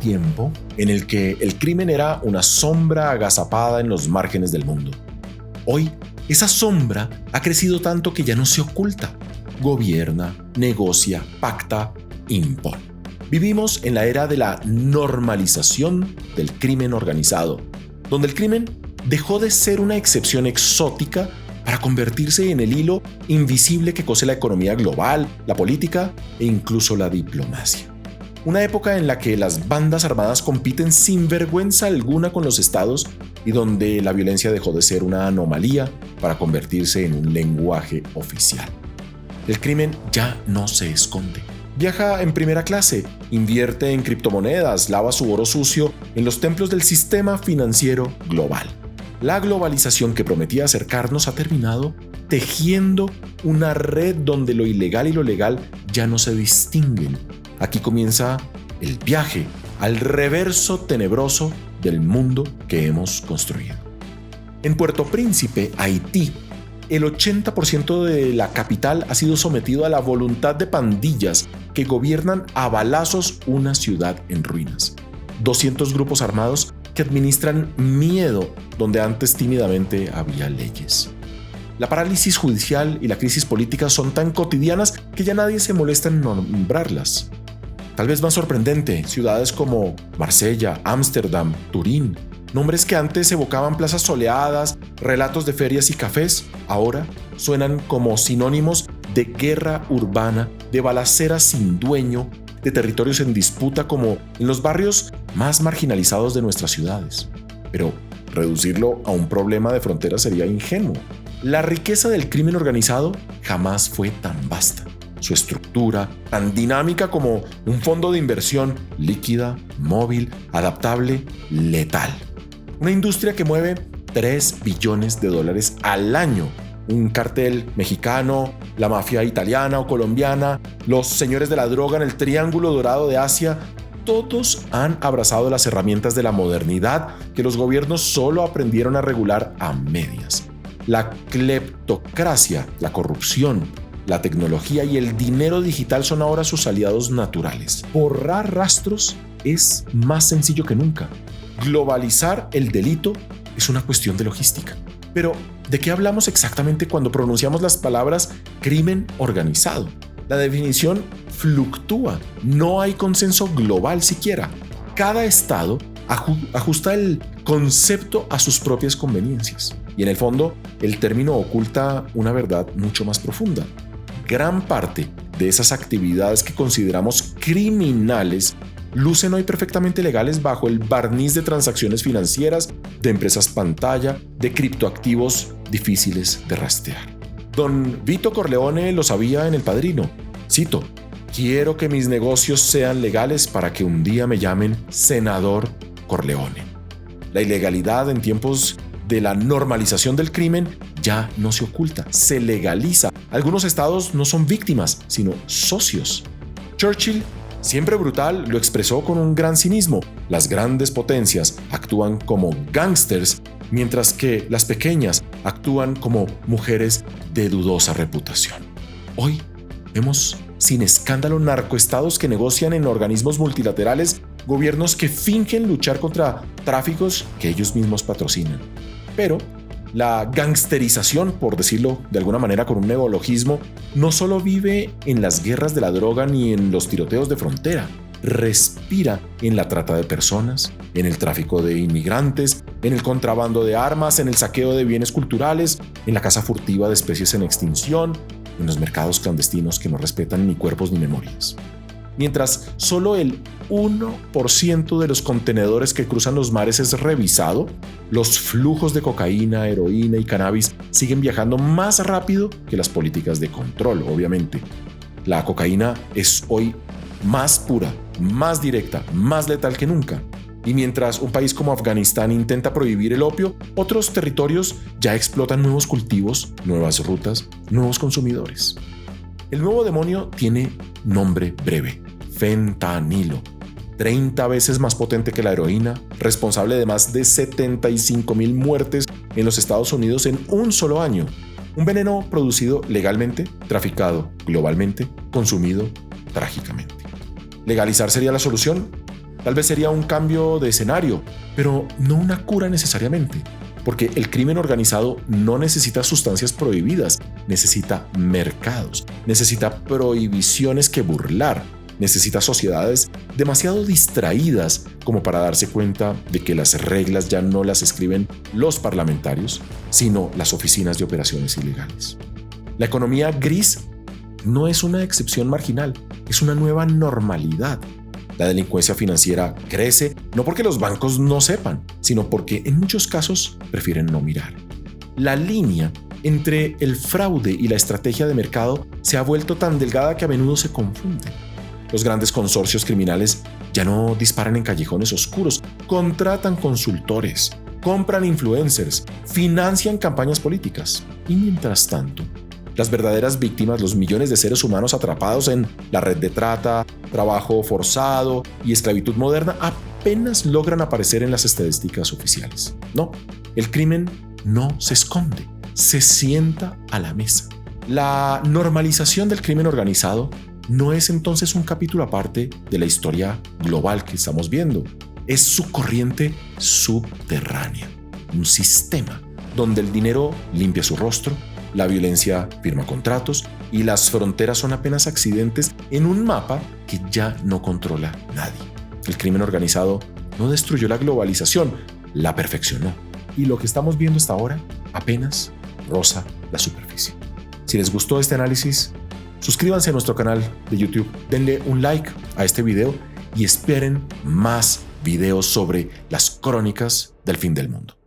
tiempo en el que el crimen era una sombra agazapada en los márgenes del mundo. Hoy, esa sombra ha crecido tanto que ya no se oculta. Gobierna, negocia, pacta, impone. Vivimos en la era de la normalización del crimen organizado, donde el crimen dejó de ser una excepción exótica para convertirse en el hilo invisible que cose la economía global, la política e incluso la diplomacia. Una época en la que las bandas armadas compiten sin vergüenza alguna con los estados y donde la violencia dejó de ser una anomalía para convertirse en un lenguaje oficial. El crimen ya no se esconde. Viaja en primera clase, invierte en criptomonedas, lava su oro sucio en los templos del sistema financiero global. La globalización que prometía acercarnos ha terminado tejiendo una red donde lo ilegal y lo legal ya no se distinguen. Aquí comienza el viaje al reverso tenebroso del mundo que hemos construido. En Puerto Príncipe, Haití, el 80% de la capital ha sido sometido a la voluntad de pandillas que gobiernan a balazos una ciudad en ruinas. 200 grupos armados que administran miedo donde antes tímidamente había leyes. La parálisis judicial y la crisis política son tan cotidianas que ya nadie se molesta en nombrarlas. Tal vez más sorprendente, ciudades como Marsella, Ámsterdam, Turín, nombres que antes evocaban plazas soleadas, relatos de ferias y cafés, ahora suenan como sinónimos de guerra urbana, de balaceras sin dueño, de territorios en disputa como en los barrios más marginalizados de nuestras ciudades. Pero reducirlo a un problema de frontera sería ingenuo. La riqueza del crimen organizado jamás fue tan vasta. Su estructura, tan dinámica como un fondo de inversión líquida, móvil, adaptable, letal. Una industria que mueve $3 billones al año. Un cartel mexicano, la mafia italiana o colombiana, los señores de la droga en el Triángulo Dorado de Asia, todos han abrazado las herramientas de la modernidad que los gobiernos solo aprendieron a regular a medias. La cleptocracia, la corrupción, la tecnología y el dinero digital son ahora sus aliados naturales. Borrar rastros es más sencillo que nunca. Globalizar el delito es una cuestión de logística. Pero, ¿de qué hablamos exactamente cuando pronunciamos las palabras crimen organizado? La definición fluctúa, no hay consenso global siquiera. Cada estado ajusta el concepto a sus propias conveniencias. Y en el fondo, el término oculta una verdad mucho más profunda. Gran parte de esas actividades que consideramos criminales lucen hoy perfectamente legales bajo el barniz de transacciones financieras, de empresas pantalla, de criptoactivos difíciles de rastrear. Don Vito Corleone lo sabía en El Padrino. Cito: quiero que mis negocios sean legales para que un día me llamen Senador Corleone. La ilegalidad en tiempos de la normalización del crimen ya no se oculta, se legaliza. Algunos estados no son víctimas, sino socios. Churchill, siempre brutal, lo expresó con un gran cinismo. Las grandes potencias actúan como gángsters, mientras que las pequeñas actúan como mujeres de dudosa reputación. Hoy vemos sin escándalo narcoestados que negocian en organismos multilaterales, gobiernos que fingen luchar contra tráficos que ellos mismos patrocinan. Pero la gangsterización, por decirlo de alguna manera con un neologismo, no solo vive en las guerras de la droga ni en los tiroteos de frontera, respira en la trata de personas, en el tráfico de inmigrantes, en el contrabando de armas, en el saqueo de bienes culturales, en la caza furtiva de especies en extinción, en los mercados clandestinos que no respetan ni cuerpos ni memorias. Mientras solo el 1% de los contenedores que cruzan los mares es revisado, los flujos de cocaína, heroína y cannabis siguen viajando más rápido que las políticas de control, obviamente. La cocaína es hoy más pura, más directa, más letal que nunca. Y mientras un país como Afganistán intenta prohibir el opio, otros territorios ya explotan nuevos cultivos, nuevas rutas, nuevos consumidores. El nuevo demonio tiene nombre breve: fentanilo. 30 veces más potente que la heroína, responsable de más de 75,000 muertes en los Estados Unidos en un solo año. Un veneno producido legalmente, traficado globalmente, consumido trágicamente. ¿Legalizar sería la solución? Tal vez sería un cambio de escenario, pero no una cura necesariamente, porque el crimen organizado no necesita sustancias prohibidas, necesita mercados, necesita prohibiciones que burlar, necesita sociedades demasiado distraídas como para darse cuenta de que las reglas ya no las escriben los parlamentarios, sino las oficinas de operaciones ilegales. La economía gris no es una excepción marginal, es una nueva normalidad. La delincuencia financiera crece no porque los bancos no sepan, sino porque en muchos casos prefieren no mirar. La línea entre el fraude y la estrategia de mercado se ha vuelto tan delgada que a menudo se confunden. Los grandes consorcios criminales ya no disparan en callejones oscuros, contratan consultores, compran influencers, financian campañas políticas. Y mientras tanto, las verdaderas víctimas, los millones de seres humanos atrapados en la red de trata, trabajo forzado y esclavitud moderna, apenas logran aparecer en las estadísticas oficiales. No, el crimen no se esconde, se sienta a la mesa. La normalización del crimen organizado no es entonces un capítulo aparte de la historia global que estamos viendo. Es su corriente subterránea, un sistema donde el dinero limpia su rostro, la violencia firma contratos y las fronteras son apenas accidentes en un mapa que ya no controla nadie. El crimen organizado no destruyó la globalización, la perfeccionó. Y lo que estamos viendo hasta ahora apenas roza la superficie. Si les gustó este análisis, suscríbanse a nuestro canal de YouTube, denle un like a este video y esperen más videos sobre las crónicas del fin del mundo.